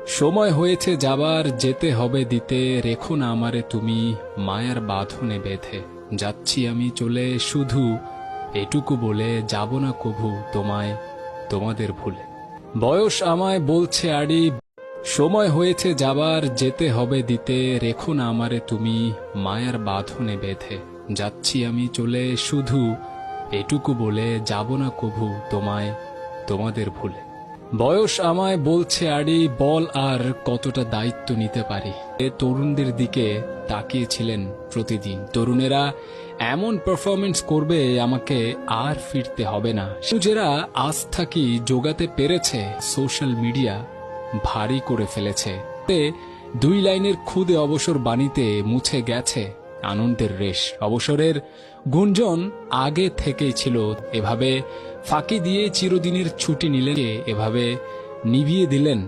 সময় হয়েছে যাবার, যেতে হবে দিতে, রেখো না আমারে তুমি মায়ার বাঁধনে বেঁধে। যাচ্ছি আমি চলে, শুধু এটুকু বলে, যাব না কভু তোমায় তোমাদের ভুলে। বয়স আমায় বলছে আড়ি, সময় হয়েছে যাবার, যেতে হবে দিতে, রেখো না আমারে তুমি মায়ার বাঁধনে বেঁধে। যাচ্ছি আমি চলে, শুধু এটুকু বলে, যাব না কভু তোমায় তোমাদের ভুলে। বয়স আমায় বলছে আড়ি, বল আর কতটা দায়িত্ব নিতে পারি। তরুণদের দিকে তাকিয়েছিলেন প্রতিদিন, তরুণেরা এমন পারফরমেন্স করবে আমাকে আর ফিরতে হবে না। যারা আজ থাকি জোগাতে পেরেছে, সোশ্যাল মিডিয়া ভারী করে ফেলেছে। দুই লাইনের খুদে অবসর বাণীতে মুছে গেছে আনন্দের রেশ। অবসরের গুঞ্জন আগে থেকেই ছিল, এভাবে ফাঁকি দিয়ে চিরদিনের ছুটি নিলেন, এভাবে নিভিয়ে দিলেন